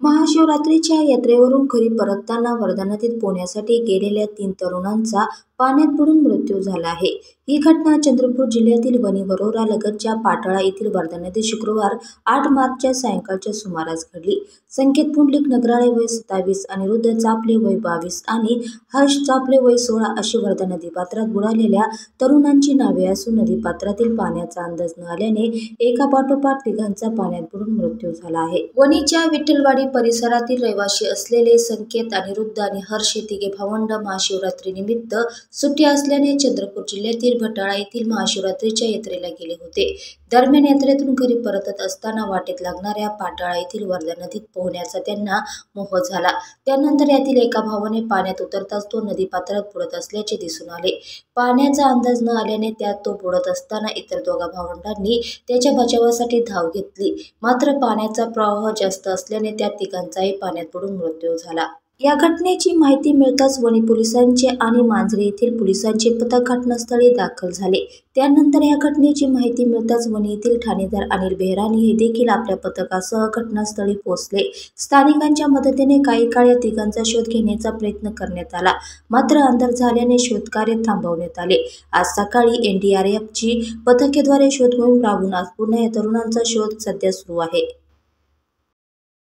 महाशिवरात्रीच्या यात्रेवरून घरी परतताना वर्धा नदीत पोहण्यासाठी गेलेल्या 3 तरुणांचा पाण्यात बुडून मृत्यू झाला आहे। ही घटना चंद्रपूर जिल्ह्यातील वणी वरोरा लगतच्या पाटळा येथील वर्धा नदीत शुक्रवार 8 मार्चच्या सायंकाळच्या सुमारास घडली। संकेत पुंडलिक नगराळे वय 27, अनिरुद्ध चापले वय 22 आणि हर्ष चापले वय 16 अशी वर्धा नदीपात्रात बुडालेल्या तरुणांची नावे असून नदीपात्रातील पाण्याचा अंदाज न आल्याने एकापाठोपाठ तिघांचा पाण्यात बुडून मृत्यू झाला आहे। वणीच्या विठ्ठलवाडी परिसरातील रहिवासी असलेले संकेत, अनिरुद्ध आणि हर्ष हे तिघे भावंड महाशिवरात्रीनिमित्त सुट्टी असल्याने चंद्रपूर जिल्ह्यातील भटाळा येथील महाशिवरात्रीच्या यात्रेला गेले होते। दरम्यान यात्रेतून घरी परतत असताना वाटेत लागणाऱ्या पाटाळा येथील वर्धा नदीत पोहण्याचा त्यांना मोह झाला। त्यानंतर यातील एका भावाने पाण्यात उतरताच तो नदीपात्रात बुडत असल्याचे दिसून आले। पाण्याचा अंदाज न आल्याने त्यात तो बुडत असताना इतर दोघा भावंडांनी त्याच्या बचावासाठी धाव घेतली, मात्र पाण्याचा प्रवाह जास्त असल्याने त्या तिघांचाही पाण्यात बुडून मृत्यू झाला। या घटनेची माहिती मिळताच वणी पोलिसांचे आणि मांजरे येथील पोलिसांचे पथक घटनास्थळी दाखल झाले। त्यानंतर या घटनेची माहिती मिळताच वणी येथील ठाणेदार अनिल बेहरानी हे देखील आपल्या पथकासह घटनास्थळी पोहोचले। स्थानिकांच्या मदतीने काही काळ या तिघांचा शोध घेण्याचा प्रयत्न करण्यात आला, मात्र अंधार झाल्याने शोधकार्य थांबवण्यात आले। आज सकाळी NDRFची पथकेद्वारे शोध मोहीम राबवून आज पुन्हा या तरुणांचा शोध सध्या सुरू आहे।